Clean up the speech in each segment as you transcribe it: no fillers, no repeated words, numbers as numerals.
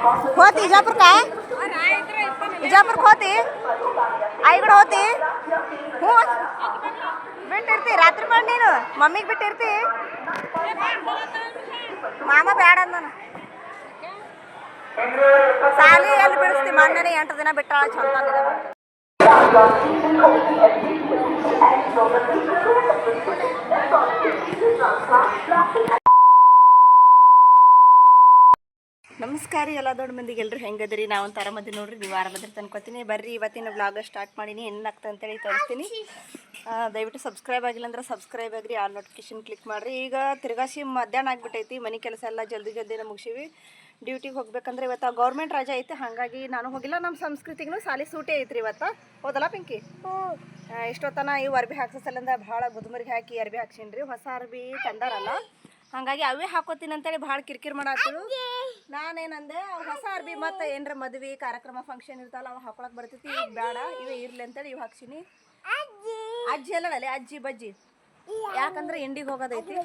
होती इजापुर का इजापुर होती आईगड होती हूँ ಬಿಟ್ಟಿರ್ತಿ ರಾತ್ರಿ ಮಾಡಿ ನೀನು ಮಮ್ಮಿಗೆ ಬಿಟ್ಟಿರ್ತಿ ಮಾಮ ಬೇಡ ಅಂದನು ಸಾಲಿ ಎಲ್ಲಿ ಬಿಡಿಸ್ತಿ ಮೊನ್ನೆ 8 ದಿನ ಬಿಟ್ಟಾಳ ಚಂದ ನಮಸ್ಕಾರ ಎಲ್ಲ ದೊಡ್ಡ ಮಂದಿಗೆ ಎಲ್ಲರೂ ಹೆಂಗದ್ರಿ ನಾವು ಒಂದು ಆರಾಮದಿ ನೋಡ್ರಿ ನೀವು ಆರಾಮದ್ರಿ ಅನ್ಕೋತೀನಿ ಬರ್ರಿ ಇವತ್ತಿನ ಬ್ಲಾಗ್ ಸ್ಟಾರ್ಟ್ ಮಾಡೀನಿ ಏನಾಗ್ತದೆ ಅಂತೇಳಿ ತೋರಿಸ್ತೀನಿ ದಯವಿಟ್ಟು ಸಬ್ಸ್ಕ್ರೈಬ್ ಆಗಿಲ್ಲ ಅಂದ್ರೆ ಸಬ್ಸ್ಕ್ರೈಬ್ ಆಗಿರಿ ಆಲ್ ನೋಟಿಫಿಕೇಶನ್ ಕ್ಲಿಕ್ ಮಾಡಿರಿ ಈಗ ತಿರ್ಗಾಸಿ ಮಧ್ಯಾಹ್ನ ಆಗಿಬಿಟ್ಟೈತಿ ಮನೆ ಕೆಲಸ ಎಲ್ಲ ಜಲ್ದಿನ ಮುಗಿಸಿವಿ ಡ್ಯೂಟಿಗೆ ಹೋಗ್ಬೇಕಂದ್ರೆ ಇವತ್ತು ಗೌರ್ಮೆಂಟ್ ರಜೆ ಐತೆ ಹಾಗಾಗಿ ನಾನು ಹೋಗಿಲ್ಲ ನಮ್ಮ ಸಂಸ್ಕೃತಿಗೂ ಸಾಲಿ ಸೂಟೇ ಐತ್ರಿ ಇವತ್ತು ಹೌದಲ್ಲ ಪಿಂಕಿ ಇಷ್ಟೊತ್ತನ ಇವು ಅರ್ಬಿ ಹಾಕ್ಸಲಿಂದ ಭಾಳ ಗುದುಮರಿಗೆ ಹಾಕಿ ಅರ್ಬಿ ಹಾಕ್ಸೀನಿ ಹೊಸ ಅರ್ಬಿ ತಂದಾರಲ್ಲ ಹಾಗಾಗಿ ಅವೇ ಹಾಕೋತೀನಿ ಅಂತೇಳಿ ಭಾಳ ಕಿರಿಕಿರಿ ಮಾಡಾತಿರು ನಾನೇನಂದೆ ಹೊಸ ಅರ್ಬಿ ಮತ್ತು ಏನರ ಮದುವೆ ಕಾರ್ಯಕ್ರಮ ಫಂಕ್ಷನ್ ಇರ್ತಲ್ಲ ಅವು ಹಾಕೊಳಕ್ಕೆ ಬರ್ತೈತಿ ಈಗ ಬೇಡ ಇವೇ ಇರಲಿ ಅಂತೇಳಿ ಇವು ಹಾಕ್ಸೀನಿ ಅಜ್ಜಿ ಅಲ್ಲಡಲೆ ಅಜ್ಜಿ ಬಜ್ಜಿ ಯಾಕಂದ್ರೆ ಇಂಡಿಗೆ ಹೋಗೋದೈತಿ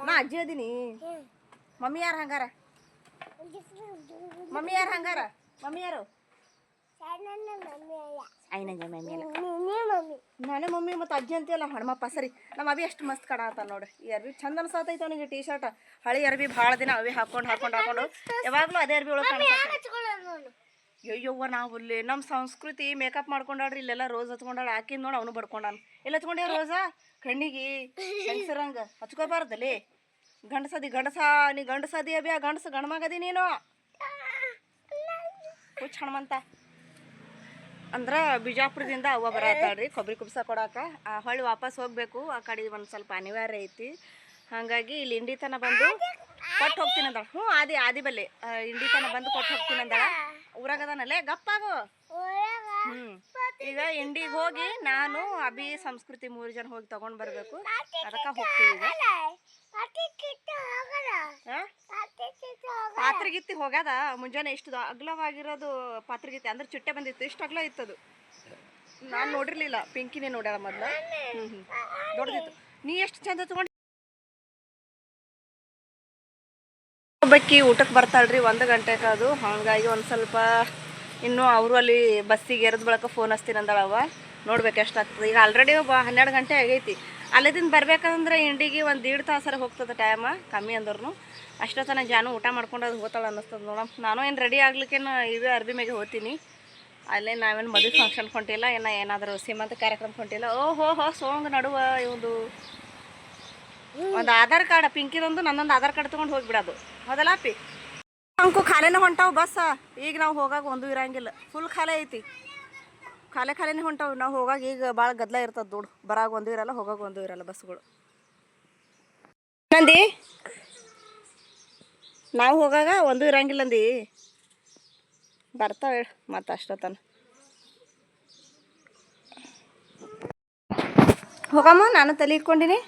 ನಾ ಅಜ್ಜಿ ಅದೀನಿ ಮಮ್ಮಿ ಯಾರು ಹಂಗಾರ ಮಮ್ಮಿ ಯಾರು ಐನಂಜ ಮಮ್ಮಿ ಅಲ್ಲ ನಾನೇ ಮಮ್ಮಿ ಮತ್ತು ಅಜ್ಜಿ ಅಂತೀಯಲ್ಲ ಹಣ್ಮಪ್ಪ ಸರಿ ನಮ್ಮ ಅಭಿ ಎಷ್ಟು ಮಸ್ತ್ ಕಾಣತ್ತ ನೋಡಿ ಈ ಅರ್ಬಿ ಚಂದ ಅನ್ಸತೈತೆ ಅವನಿಗೆ ಟೀ ಶರ್ಟ್ ಹಳಿ ಅರ್ಬಿ ಭಾಳ ದಿನ ಅವೇ ಹಾಕೊಂಡು ಯಾವಾಗಲೂ ಅದೇ ಅರ್ಬಿ ಒಳಗೆ ಕಾಣಿಸ್ತೈತೆ ಅಯ್ಯವ್ವ ನಾವು ಇಲ್ಲಿ ನಮ್ಮ ಸಂಸ್ಕೃತಿ ಮೇಕಪ್ ಮಾಡ್ಕೊಂಡಾಡ್ರಿ ಇಲ್ಲೆಲ್ಲ ರೋಸ್ ಹಚ್ಕೊಂಡಾಳ ಹಾಕಿದ್ ನೋಡಿ ಅವನು ಬಡ್ಕೊಂಡಾನು ಎಲ್ಲ ಹಚ್ಕೊಂಡೇವ್ ರೋಸ ಕಣ್ಣಿಗೆ ಹೆಂಗಸರಂಗ ಹಚ್ಕೋಬಾರ್ದಲ್ಲಿ ಗಂಡಸ ನೀ ಗಂಡಸದಿ ಅಭಿ ಗಂಡಸ ಗಂಡ್ಮಗದಿ ನೀನು ಹುಚ್ಚ ಹಣ್ಮಂತ ಅಂದ್ರೆ ಬಿಜಾಪುರದಿಂದ ಅವ್ವ ಬರತ್ತಾಳ್ರಿ ಕೊಬ್ಬರಿ ಕುಬ್ಸ ಕೊಡಾಕ ಹೊಳ್ಳಿ ವಾಪಸ್ ಹೋಗ್ಬೇಕು ಆ ಕಡೆ ಒಂದು ಸ್ವಲ್ಪ ಅನಿವಾರ್ಯ ಐತಿ ಹಾಗಾಗಿ ಇಲ್ಲಿ ಇಂಡಿ ತನ ಬಂದು ಕೊಟ್ಟು ಹೋಗ್ತೀನಿ ಅಂದಾಳ ಹ್ಞೂ ಆದಿ ಬಲ್ಲಿ ಇಂಡಿ ತನ ಬಂದು ಕೊಟ್ಟು ಹೋಗ್ತೀನಿ ಅಂದಾಳ ಊರಾಗದಾನಲ್ಲೇ ಗಪ್ಪಾಗು ಈಗ ಇಂಡಿಗೆ ಹೋಗಿ ನಾನು ಅಭಿ ಸಂಸ್ಕೃತಿ 3 ಜನ ಹೋಗಿ ತಗೊಂಡ್ ಬರ್ಬೇಕು ಅದಕ್ಕೆ ಹೋಗ್ತೀವಿ ಪಾತ್ರೆಗಿತ್ತಿ ಹೋಗ್ಯದ ಮುಂಜಾನೆ ಎಷ್ಟು ಅಗ್ಲವಾಗಿರೋದು ಪಾತ್ರೆಗಿತ್ತಿ ಅಂದ್ರೆ ಚುಟ್ಟೆ ಬಂದಿತ್ತು ಇಷ್ಟು ಅಗ್ಲ ಇತ್ತದು ನಾನು ನೋಡಿರ್ಲಿಲ್ಲ ಪಿಂಕಿನೇ ನೋಡ್ಯಾಳ ಮೊದ್ಲು ದೊಡ್ಡದಿತ್ತು ನೀ ಎಷ್ಟು ಚಂದ ತಗೊಂಡು ಒಬ್ಬಕ್ಕಿ ಊಟಕ್ಕೆ ಬರ್ತಾಳ್ರಿ 1 ಗಂಟೆಗೆ ಅದು ಹಾಗಾಗಿ ಒಂದು ಸ್ವಲ್ಪ ಇನ್ನು ಅವರು ಅಲ್ಲಿ ಬಸ್ಸಿಗೆ ಎರೆದ ಬಳಕ ಫೋನ್ ಹಚ್ತೀನಿ ಅಂದಾಳವ ನೋಡ್ಬೇಕು ಎಷ್ಟಾಗ್ತದೆ ಈಗ ಆಲ್ರೆಡಿ 12 ಗಂಟೆ ಆಗೈತಿ ಅಲ್ಲಿಂದ ಬರ್ಬೇಕಂದ್ರೆ ಇಂಡಿಗೆ 1.5 ತಾಸರ ಹೋಗ್ತದೆ ಟೈಮ ಕಮ್ಮಿ ಅಂದ್ರೂ ಅಷ್ಟೊತ್ತನ ಜಾನು ಊಟ ಮಾಡ್ಕೊಂಡು ಅದು ಹೋತಾಳೆ ಅನ್ನಿಸ್ತದೆ ನೋಡಮ್ ನಾನು ಏನು ರೆಡಿ ಆಗ್ಲಿಕ್ಕೇನು ಇವೇ ಅರ್ಬಿ ಮೇಲೆ ಹೋಗ್ತೀನಿ ಅಲ್ಲೇ ನಾವೇನು ಮದುವೆ ಫಂಕ್ಷನ್ ಕೊಂಟಿಲ್ಲ ಏನಾದರೂ ಸೀಮಂತ ಕಾರ್ಯಕ್ರಮ ಕೊಂಟಿಲ್ಲ ಓಹೋ ಸೋಂಗ್ ನಡುವ ಇವುದು ಒಂದು ಆಧಾರ್ ಕಾರ್ಡ್ ಪಿಂಕಿದೊಂದು ನನ್ನೊಂದು ಆಧಾರ್ ಕಾರ್ಡ್ ತೊಗೊಂಡು ಹೋಗಿಬಿಡೋದು ಹೌದಲ್ಲ ಪಿ ಅಂಕು ಖಾಲಿನ ಹೊಂಟಾವು ಬಸ್ ಈಗ ನಾವು ಹೋಗಾಗ ಒಂದು ಇರಂಗಿಲ್ಲ ಫುಲ್ ಖಾಲಿ ಐತಿ ಖಾಲಿನೇ ಹೊಂಟಾವು ನಾವು ಹೋಗಾಗ ಈಗ ಭಾಳ ಗದ್ದಲ ಇರ್ತದೆ ದೊಡ್ಡ ಬರಾಗ ಒಂದು ಇರಲ್ಲ ಹೋಗಾಗ ಒಂದು ಇರಲ್ಲ ಬಸ್ಗಳು ನಂದಿ ನಾವು ಹೋಗಾಗ ಒಂದು ಇರಂಗಿಲ್ಲ ಅಂದಿ ಬರ್ತಾವೆ ಮತ್ತು ಅಷ್ಟೊತ್ತನ ಹೋಗಮ್ಮ ನಾನು ತಲೆ ಇಟ್ಕೊಂಡಿನಿ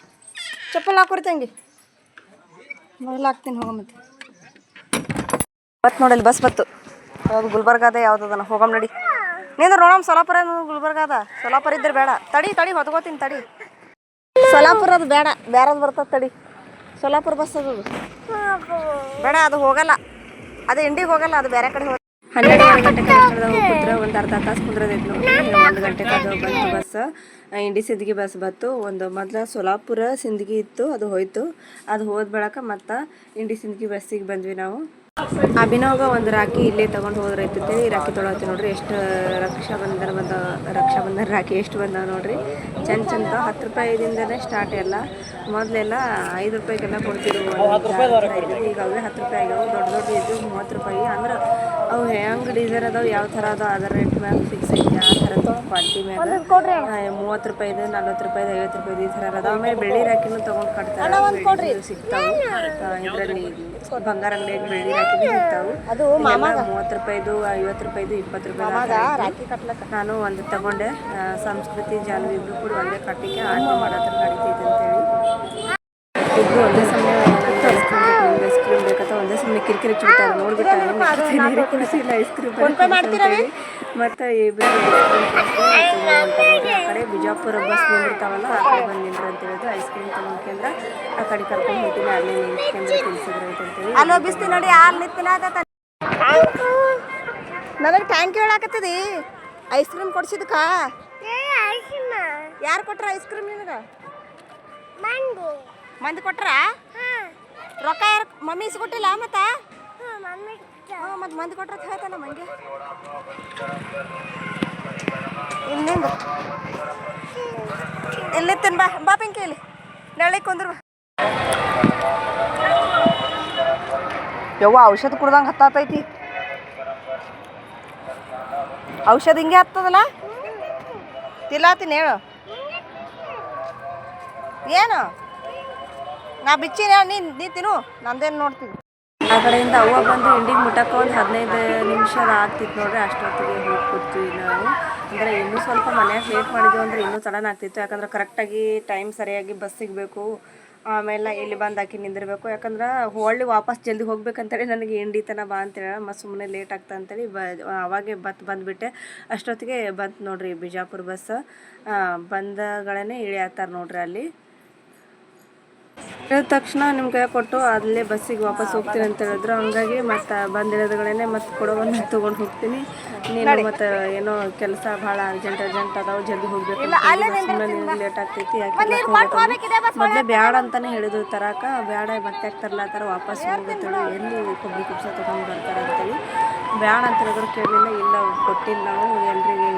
ಚಪ್ಪಲ್ ಹಾಕೊಡ್ತಂಗಿ ಮೊದಲು ಹಾಕ್ತೀನಿ ಹೋಗಮ್ಮತ್ತೆ ಬತ್ ನೋಡಲ್ಲಿ ಬಸ್ ಬತ್ತು ಯಾವುದು ಗುಲ್ಬರ್ಗಾದ ಯಾವುದದ ಹೋಗಮ್ಮ ನಡಿ ನಿಂದ್ರೆ ನೋಡಮ್ಮ ಸೊಲಾಪುರ ಗುಲ್ಬರ್ಗಾದ ಸೊಲಾಪುರ ಇದ್ರೆ ಬೇಡ ತಡಿ ಹೊತ್ಕೋತೀನಿ ತಡಿ ಸೊಲಾಪುರ ಅದು ಬೇಡದು ಬರ್ತದೆ ತಡಿ ಸೊಲಾಪುರ ಬಸ್ ಅದು ಬೇಡ ಅದು ಹೋಗಲ್ಲ ಅದು ಇಂಡಿಗೆ ಹೋಗಲ್ಲ ಅದು ಬೇರೆ ಕಡೆ 12 ಗಂಟೆಗೆ ಕುಂದ್ರೆ ಒಂದು ಅರ್ಧ ತಾಸು ಕುಂದ್ರದೈತಿ ನೋಡಿ 1 ಗಂಟೆಗೆ ಅದು ಬಂತು ಬಸ್ ಇಂಡಿ ಸಿಂದಗಿ ಬಸ್ ಬಂತು ಒಂದು ಮೊದಲು ಸೊಲಾಪುರ ಸಿಂದಗಿ ಇತ್ತು ಅದು ಹೋಯ್ತು ಅದು ಹೋದ ಬಳಕ ಮತ್ತು ಇಂಡಿ ಸಿಂದಗಿ ಬಸ್ಸಿಗೆ ಬಂದ್ವಿ ನಾವು ಅಭಿನವ್ಗ ಒಂದು ರಾಖಿ ಇಲ್ಲೇ ತೊಗೊಂಡು ಹೋದ್ರೈತೈತಿ ರಾಖಿ ತೊಗೊಳತ್ತಿ ನೋಡ್ರಿ ಎಷ್ಟು ರಕ್ಷಾಬಂಧನ ರಾಖಿ ಎಷ್ಟು ಬಂದಾವ ನೋಡ್ರಿ ಚಂದ 10 ರೂಪಾಯಿದಿಂದನೇ ಸ್ಟಾರ್ಟ್ ಎಲ್ಲ ಮೊದಲೆಲ್ಲ 5 ರೂಪಾಯಿಗೆಲ್ಲ ಕೊಡ್ತಿದ್ರು ಈಗ ಅವೇ 10 ರೂಪಾಯಿ ಆಗ್ಯಾವ ದೊಡ್ಡ ಇದು 30 ರೂಪಾಯಿ ಅಂದ್ರೆ ಅವು ಹೆಂಗೆ ಡೀಸರ್ ಅದಾವೆ ಯಾವ ಥರ ಅದಾವ ಅದರ ರೇಟ್ ಮ್ಯಾಗ ಫಿಕ್ಸ್ ಐತಿ ಆ ಥರದ್ದು ಕ್ವಾಲಿಟಿ ಮ್ಯಾಗ 30 ರೂಪಾಯಿದು 40 ರೂಪಾಯಿದು 50 ರೂಪಾಯಿದು ಈ ಥರ ಅದಾವ ಆಮೇಲೆ ಬೆಳ್ಳಿ ರಾಖಿನೂ ತೊಗೊಂಡು ಕಟ್ತಾರೆ ಸಿಗ್ತಾವೆ ಇದರಲ್ಲಿ ಬಂಗಾರ ಅಂಗಡಿಯಾಗ ಬೆಳ್ಳಿ ರಾಖಿ ಸಿಗ್ತಾವೆ 30 ರೂಪಾಯಿದು 50 ರೂಪಾಯಿದು 20 ರೂಪಾಯಿ ರಾಖಿ ಕಟ್ಲಕ್ಕ ನಾನು ಒಂದು ತಗೊಂಡೆ ಸಂಸ್ಕೃತಿ ಜಾನು ಇಬ್ರು ಕೂಡ ಒಂದೇ ಕಟ್ಟಿಗೆ ಆಟ ಮಾಡತ್ರ ನಡೀತೈತೆ ಅಂತೇಳಿ ಇಬ್ರು ಒಂದೇ ಸಮಯ ಐಸ್ ಕ್ರೀಮ್ ಬೇಕಂತ ಒಂದೇ ಸಮಯ ಕಿರಿಕಿರಿ ಚಿಡ್ತಾರೆ ನೋಡ್ಬಿಟ್ಟು ಐಸ್ ಕ್ರೀಮ್ ಮತ್ತು ಇಬ್ಬರು ಆ ಕಡೆ ಬಿಜಾಪುರ ಬಸ್ ನಿಂದಿರ್ತಾವಲ್ಲ ಆ ಕಡೆ ಬಂದು ನಿಂದ್ರು ಅಂತ ಹೇಳಿದ್ರು ಐಸ್ ಕ್ರೀಮ್ ತೊಗೊಂಡ್ಕಂದ್ರೆ ಆ ಕಡೆ ಕರ್ಕೊಂಡು ಹೋಗ್ತೀನಿ ಅಲ್ಲೇ ನಿಂತ್ಕೊಂಡ್ರೆ ತಿನ್ಸಿದ್ರು ಅಂತೇಳಿ ಅಲ್ಲಿ ಬಿಸ್ತಿ ನೋಡಿ ಅಲ್ಲಿ ನಿಂತಿನ ನನಗೆ ಟ್ಯಾಂಕ್ ಹೇಳಾಕತ್ತಿದಿ ಐಸ್ ಕ್ರೀಮ್ ಕೊಡ್ಸಿದ್ಕ ಯಾರು ಕೊಟ್ರ ಐಸ್ ಕ್ರೀಮ್ ನಿನಗೆ ಮಂದಿ ಕೊಟ್ರ ರೊಕ್ಕ ಯಾರು ಮಮ್ಮಿ ಇಸ್ಕೊಟ್ಟಿಲ್ಲ ಮತ್ತ ಮತ್ತೆ ಮಂದಿ ಕೊಟ್ರ ಹೇಳ್ತಾನ ಮಂಗೆ ಇನ್ನೇನು ಇಲ್ಲಿ ತಿನ್ ಬಾ ಪಿಂಕಿ ಇಲ್ಲಿ ನೆಳಿ ಕುಂದ್ರ ಯವ್ವ ಔಷಧ ಕುಡ್ದಂಗೆ ಹತ್ತೈತಿ ಔಷಧ ಹಿಂಗೆ ಹತ್ತದಲ್ಲ ತಿಲ್ಲಾತೀನಿ ಹೇಳು ಏನು ನಾ ಬಿಚ್ಚಿನ ನೀ ತಿನ್ನು ನಂದೇನು ನೋಡ್ತೀನಿ ಆ ಕಡೆಯಿಂದ ಅವ್ವ ಬಂದು ಇಂಡಿಗೆ ಮುಟ್ಟಕ್ಕೆ ಒಂದು 15 ನಿಮಿಷ ಆಗ್ತಿತ್ತು ನೋಡ್ರಿ ಅಷ್ಟೊತ್ತಿಗೆ ಹೋಗಿ ಕೂತೀವಿ ನಾವು ಅಂದರೆ ಇನ್ನೂ ಸ್ವಲ್ಪ ಮನ್ಯಾಗ ಲೇಟ್ ಮಾಡಿದ್ವಿ ಅಂದರೆ ಇನ್ನೂ ಸಡನ್ ಆಗ್ತಿತ್ತು ಯಾಕಂದ್ರೆ ಕರೆಕ್ಟಾಗಿ ಟೈಮ್ ಸರಿಯಾಗಿ ಬಸ್ ಸಿಗಬೇಕು ಆಮೇಲೆ ಇಲ್ಲಿ ಬಂದು ಹಾಕಿ ನಿಂದಿರಬೇಕು ಯಾಕಂದ್ರೆ ಹೊಳ್ಳಿ ವಾಪಸ್ ಜಲ್ದಿ ಹೋಗ್ಬೇಕಂತೇಳಿ ನನಗೆ ಇಂಡಿ ತನ ಬಾ ಅಂತೇಳಿ ಮತ್ತು ಸುಮ್ಮನೆ ಲೇಟ್ ಆಗ್ತಾ ಅಂತೇಳಿ ಅವಾಗೆ ಬಂದುಬಿಟ್ಟೆ ಅಷ್ಟೊತ್ತಿಗೆ ಬಂತು ನೋಡ್ರಿ ಬಿಜಾಪುರ ಬಸ್ ಬಂದಗಳೇ ಇಳಿಯಾಕ್ತಾರೆ ನೋಡ್ರಿ ಅಲ್ಲಿ ಹೇಳಿದ ತಕ್ಷಣ ನಿಮ್ಮ ಕೈ ಕೊಟ್ಟು ಅಲ್ಲೇ ಬಸ್ಸಿಗೆ ವಾಪಸ್ ಹೋಗ್ತೀನಿ ಅಂತ ಹೇಳಿದ್ರು ಹಂಗಾಗಿ ಮತ್ತು ಬಂದಿರೋದುಗಳೇ ಮತ್ತು ಕೊಡೋವನ್ನು ತೊಗೊಂಡು ಹೋಗ್ತೀನಿ ನೀನು ಮತ್ತು ಏನೋ ಕೆಲಸ ಭಾಳ ಅರ್ಜೆಂಟ್ ಅದಾವೆ ಜಲ್ದಿ ಹೋಗ್ಬೇಕು ಸುಮ್ಮನೆ ನಿನಗೆ ಲೇಟ್ ಆಗ್ತೈತಿ ಯಾಕೆ ಮೊದಲೇ ಬ್ಯಾಡ ಅಂತಲೇ ಹೇಳಿದ್ರು ತರಾಕ ಬ್ಯಾಡ ಮತ್ತೆ ತರ್ಲಾತಾರ ವಾಪಸ್ ಹೋಗುತ್ತೇಳಿ ಎಲ್ಲಿ ಕೊಬ್ಬರಿ ಕುಬ್ಸ ತೊಗೊಂಡು ಬರ್ತಾರೆ ಅಂತೇಳಿ ಬ್ಯಾಡ ಅಂತ ಹೇಳಿದ್ರು ಕೇಳಲಿಲ್ಲ ಇಲ್ಲ ಕೊಟ್ಟಿಲ್ಲ ನಾವು ಎಲ್ರಿಗೆ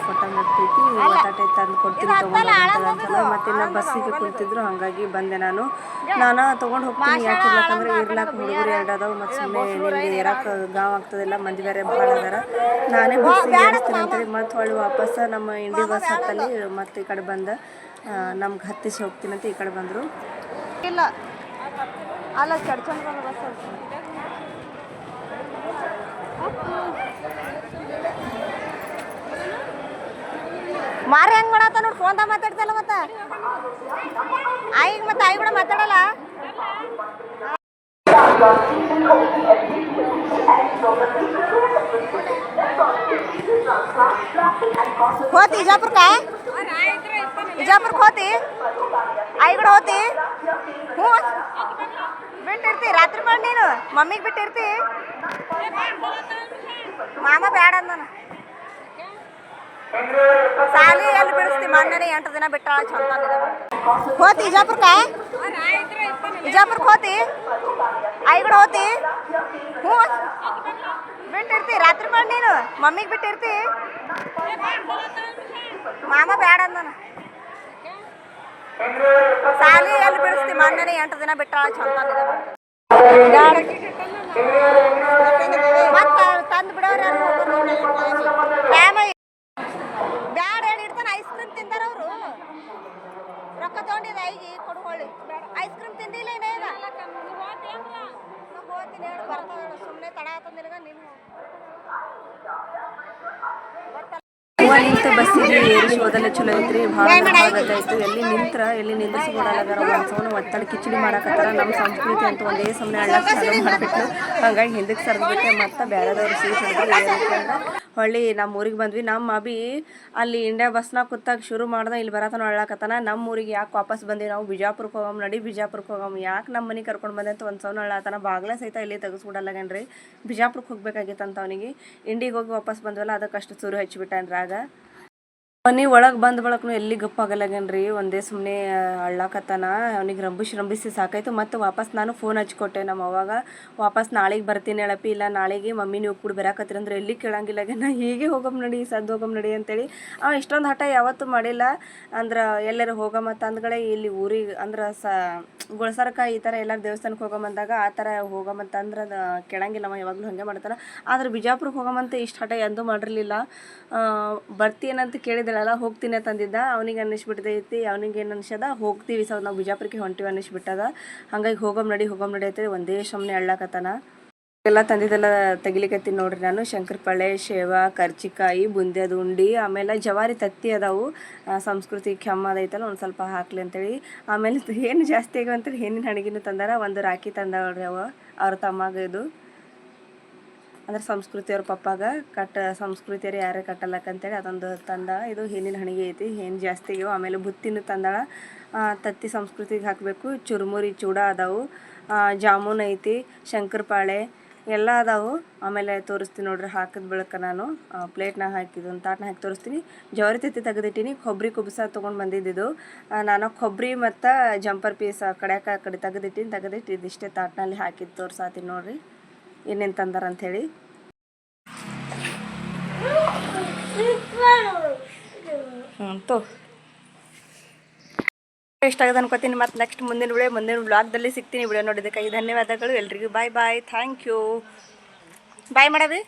ಕೊಟ್ಟಂಗೆ ಆಗ್ತೈತಿ ಒತ್ತಾಟೆ ತಂದು ಕೊಡ್ತೀನಿ ತೊಗೊಂಡು ಅಂತಲ್ಲ ಮತ್ತು ಇನ್ನು ಬಸ್ಸಿಗೆ ಕುಳಿತಿದ್ರು ಹಾಗಾಗಿ ಬಂದೆ ನಾನು ತೊಗೊಂಡು ಹೋಗ್ತೀನಿ ಯಾಕೆ ಇರ್ಲಾಕಂದ್ರೆ ಇರ್ಲಾಕ ಹುಡುಗರು 2 ಅದಾವೆ ಮತ್ತು ಸುಮ್ಮನೆ ನಿಮಗೆ ಇರಕ್ಕೆ ಗಾಂವ್ ಆಗ್ತದಿಲ್ಲ ಮಂದಿ ಬೇರೆ ಭಾಳ ಅದಾರ ನಾನೇ ಬಸ್ಸಿಗೆ ಏರಿಸ್ತೀನಿ ಅಂತೇಳಿ ಮತ್ತು ಹೊಳ್ಳಿ ವಾಪಸ್ ನಮ್ಮ ಇಂಡಿ ಬಸ್ ಹತ್ತಲ್ಲಿ ಮತ್ತು ಈ ಕಡೆ ಬಂದ ನಮ್ಗೆ ಹತ್ತಿಸಿ ಹೋಗ್ತೀನಿ ಅಂತ ಈ ಕಡೆ ಬಂದರು ಇಲ್ಲ ಅಲ್ಲ ಚಡ್ಚಂದ್ರ ಬಸ್ ಮಾರಿ ಹೆಂಗೆ ಮಾಡತ್ತ ನೋಡಿ ಫೋನ್ದಾಗ ಮಾತಾಡ್ತಲ್ಲ ಮತ್ತೆ ಆಯಿಗೆ ಮತ್ತೆ ಆಯಿ ಕೂಡ ಮಾತಾಡಲ್ಲ ಹೋತಿ ಇಜಾಪುರಕ್ಕೆ ಹೋತಿ ಆಯಿ ಕೂಡ ಹೋತಿ ಹ್ಞೂ ಬಿಟ್ಟಿರ್ತಿ ರಾತ್ರಿ ಮಾಡಿ ನೀನು ಮಮ್ಮಿಗೆ ಬಿಟ್ಟಿರ್ತಿ ಮಾಮ ಬೇಡ ನಾನು ಸಾಲಿ ಎಲ್ಲಿ ಬಿಡಿಸ್ತಿ ಮೊನ್ನೆ 8 ದಿನ ಬಿಟ್ಟಾಳ ಚಂದ ಹೋತಿ ಇಜಾಪುರಕ್ಕೆ ಹೋತಿ ಆಯಿ ಕೂಡ ಹೋತಿ ಹ್ಞೂ ಬಿಟ್ಟಿರ್ತಿ ರಾತ್ರಿ ಮಾಡಿ ನೀನು ಮಮ್ಮಿಗೆ ಬಿಟ್ಟಿರ್ತಿ ಮಾಮ ಬೇಡ ನಾನು ಸಾಲಿ ಎಲ್ಲಿ ಬಿಡಿಸ್ತಿ ಮೊನ್ನೆ 8 ದಿನ ಬಿಟ್ಟಾಳ ಚಂದ ಮತ್ತೆ ತಂದು ಬಿಡೋರು ಬ್ಯಾಡ ಹೇಳಿ ಇಡ್ತಾನೆ ಐಸ್ ಕ್ರೀಮ್ ತಿಂದಾರ ಅವರು ರೊಕ್ಕ ತೊಗೊಂಡಿದ್ದ ಐಗಿ ಕೊಡ್ಕೊಳ್ಳಿ ಐಸ್ ಕ್ರೀಮ್ ತಿಂದಿಲ್ಲ ಏನೇನ ಹೋಗ್ತೀನಿ ಹೇಳು ಬರ್ತಾವ ಸುಮ್ಮನೆ ತಡ ಆತಂದ ನಿನಗ ನೀನು ನಿಂತ ಬಸ್ಸಿಗೆ ಏರಿಸೋದೆಲ್ಲ ಚಲೋ ಐತ್ರಿ ಭಾಳ ಗೊತ್ತಾಯ್ತು ಎಲ್ಲಿ ನಿಂದ್ರಿಸ್ಕೊಡಲ್ಲ ಒಂದ್ಸವನ ಒತ್ತಡ ಕಿಚಡಿ ಮಾಡಕತ್ತಾರ ನಮ್ಮ ಸಂಸ್ಕೃತಿ ಅಂತ ಒಂದೇ ಸಮನೆ ಅಳ್ಳಕ್ಕೆ ಚಾಲು ಮಾಡಿಬಿಟ್ಟು ಹಾಗಾಗಿ ಹಿಂದಕ್ಕೆ ಸರ್ದ್ಬಿಟ್ಟೆ ಮತ್ತು ಬೇರೆದವ್ರು ಸೀಟ್ ಹಿಡಿದ್ರು ಹೊಳ್ಳಿ ನಮ್ಮ ಊರಿಗೆ ಬಂದ್ವಿ ನಮ್ಮ ಅಭಿ ಅಲ್ಲಿ ಇಂಡಿಯಾ ಬಸ್ನಾಗ ಕೂತಾಗ ಶುರು ಮಾಡ್ದೆ ಇಲ್ಲಿ ಬರತನ ಅಳ್ಳಾಕತ್ತಾನ ನಮ್ಮ ಊರಿಗೆ ಯಾಕೆ ವಾಪಸ್ ಬಂದಿ ನಾವು ಬಿಜಾಪುರಕ್ಕೆ ಹೋಗಮ್ ಯಾಕೆ ನಮ್ಮ ಮನೆಗೆ ಕರ್ಕೊಂಡು ಬಂದೆ ಅಂತ ಒಂದು ಸೌನ ಅಳ್ಳಾತನ ಬಾಗ್ಲ ಸಹಿತ ಇಲ್ಲಿ ತೆಗೆಸ್ಬಿಡಲ್ಲಗೇನ್ರಿ ಬಿಜಾಪುರಕ್ಕೆ ಹೋಗ್ಬೇಕಾಗಿತ್ತು ಅಂತ ಅವನಿಗೆ ಇಂಡಿಗೆ ಹೋಗಿ ವಾಪಸ್ ಬಂದ್ವಲ್ಲ ಅದಕ್ಕಷ್ಟು ಸುರು ಹಚ್ಚಿಬಿಟ್ಟಾನ್ರಿ ಆಗ ಮನೆ ಒಳಗೆ ಬಂದ ಬಳಕನು ಎಲ್ಲಿ ಗಪ್ಪಾಗಲ್ಲಗೇನ್ರಿ ಒಂದೇ ಸುಮ್ಮನೆ ಅಳ್ಳಾಕತ್ತಾನ ಅವನಿಗೆ ರಂಬಿಸಿ ಸಾಕಾಯ್ತು ಮತ್ತು ವಾಪಸ್ ನಾನು ಫೋನ್ ಹಚ್ಕೊಟ್ಟೆ ನಮ್ಮ ಅವಾಗ ವಾಪಸ್ ನಾಳೆಗೆ ಬರ್ತೀನಿ ಹೇಳಪ್ಪಿ ಇಲ್ಲ ನಾಳೆಗೆ ಮಮ್ಮಿ ನೀವು ಕೂಡ ಬರಾಕತ್ತೀರಿ ಅಂದ್ರೆ ಎಲ್ಲಿ ಕೇಳಂಗಿಲ್ಲಗೇನ ಹೀಗೆ ಹೋಗಮ್ ನಡಿ ಹೋಗಮ್ ನಡಿ ಅಂತೇಳಿ ಇಷ್ಟೊಂದು ಹಠ ಯಾವತ್ತೂ ಮಾಡಿಲ್ಲ ಅಂದ್ರೆ ಎಲ್ಲರೂ ಹೋಗಮತ್ತ ಅಂದ್ಗಳೇ ಇಲ್ಲಿ ಊರಿಗೆ ಅಂದ್ರೆ ಗುಳ್ಸರ್ಕ ಈ ಥರ ಎಲ್ಲರೂ ದೇವಸ್ಥಾನಕ್ಕೆ ಹೋಗಮಂದಾಗ ಆ ಥರ ಹೋಗಮಂತ ಅಂದ್ರೆ ಅದು ಕೇಳಂಗಿಲ್ಲಮ್ಮ ಯಾವಾಗಲೂ ಹಾಗೆ ಮಾಡ್ತಾನೆ ಆದ್ರೆ ಬಿಜಾಪುರಕ್ಕೆ ಹೋಗಮಂತ ಇಷ್ಟು ಹಠ ಎಂದೂ ಮಾಡಿರಲಿಲ್ಲ ಬರ್ತೀನಂತ ಕೇಳಿದಳಲ್ಲ ಹೋಗ್ತೀನಿ ತಂದಿದ್ದ ಅವನಿಗೆ ಅನ್ನಿಸ್ಬಿಟ್ಟೈತಿ ಅವನಿಗೆ ಏನು ಅನ್ಸದ ಹೋಗ್ತೀವಿ ನಾವು ಬಿಜಾಪುರಕ್ಕೆ ಹೊಂಟಿವಿ ಅನ್ನಿಸ್ಬಿಟ್ಟದ ಹಾಗಾಗಿ ಹೋಗಮ್ ನಡಿ ಅಂತೇಳಿ ಒಂದೇ ಸಮನೆ ಅಳ್ಳಾಕತ್ತಾನ ಎಲ್ಲ ತಂದಿದ್ದೆಲ್ಲ ತೆಗಿಲಿಕತ್ತೀನಿ ನೋಡ್ರಿ ನಾನು ಶಂಕರಪಳೆ ಶೇವ ಕರ್ಚಿಕಾಯಿ ಬುಂದ್ಯದ ಉಂಡಿ ಆಮೇಲೆ ಜವಾರಿ ತತ್ತಿ ಅದಾವು ಸಂಸ್ಕೃತಿ ಕೆಮ್ಮ ಅದೈತಲ್ಲ ಒಂದು ಸ್ವಲ್ಪ ಹಾಕ್ಲಿ ಅಂತೇಳಿ ಆಮೇಲೆ ಏನು ಜಾಸ್ತಿ ಆಗ್ಯಾವ ಅಂತೇಳಿ ಹೆಣ್ಣಿನ ಹಣಗಿನೂ ತಂದಾರ ಒಂದು ರಾಖಿ ತಂದವ್ರಿ ಅವ್ರ ತಮ್ಮಗೆ ಇದು ಅಂದ್ರೆ ಸಂಸ್ಕೃತಿಯವ್ರ ಪಪ್ಪಾಗ ಸಂಸ್ಕೃತಿಯವ್ರು ಯಾರೇ ಕಟ್ಟಲ್ಲಕ್ಕಂತೇಳಿ ಅದೊಂದು ತಂದ ಇದು ಹೆಣ್ಣಿನ ಹಣಿಗೆ ಐತಿ ಹೆಣ್ಣು ಜಾಸ್ತಿ ಆಗ್ಯಾವ ಆಮೇಲೆ ಬುತ್ತಿನೂ ತಂದಾಳ ತತ್ತಿ ಸಂಸ್ಕೃತಿಗೆ ಹಾಕಬೇಕು ಚುರುಮುರಿ ಚೂಡ ಅದಾವು ಜಾಮೂನ್ ಐತಿ ಶಂಕರಪಾಳೆ ಎಲ್ಲ ಅದಾವು. ಆಮೇಲೆ ತೋರಿಸ್ತೀನಿ ನೋಡ್ರಿ, ಹಾಕಿದ ಬಳಿಕ ನಾನು ಪ್ಲೇಟ್ನಾಗ ಹಾಕಿದ್ದು ಒಂದು ತಾಟ್ನಾಗ ಹಾಕಿ ತೋರಿಸ್ತೀನಿ. ಜವಾರಿ ತತ್ತಿ ತೆಗೆದಿಟ್ಟಿನಿ. ಕೊಬ್ಬರಿ ಕುಬ್ಸ ತೊಗೊಂಡು ಬಂದಿದ್ದು ನಾನು ಕೊಬ್ಬರಿ ಮತ್ತು ಜಂಪರ್ ಪೀಸ್ ಆ ಕಡೆ ತೆಗೆದಿಟ್ಟು ಇದಿಷ್ಟೇ ತಾಟ್ನಲ್ಲಿ ಹಾಕಿದ್ದು ತೋರ್ಸಾತೀನಿ ನೋಡ್ರಿ ಏನೇನು ತಂದಾರ ಅಂಥೇಳಿ. ಇಷ್ಟ ಆಗದ ಅನ್ಕೋತೀನಿ. ಮತ್ತು ನೆಕ್ಸ್ಟ್ ಮುಂದಿನ ವ್ಲಾಗ್ದಲ್ಲಿ ಸಿಗ್ತೀನಿ. ವಿಡಿಯೋ ನೋಡಿದ್ದಕ್ಕಾಗಿ ಧನ್ಯವಾದಗಳು. ಎಲ್ರಿಗೂ ಬಾಯ್ ಬಾಯ್, ಥ್ಯಾಂಕ್ ಯು. ಬಾಯ್ ಮಾಡವಿ.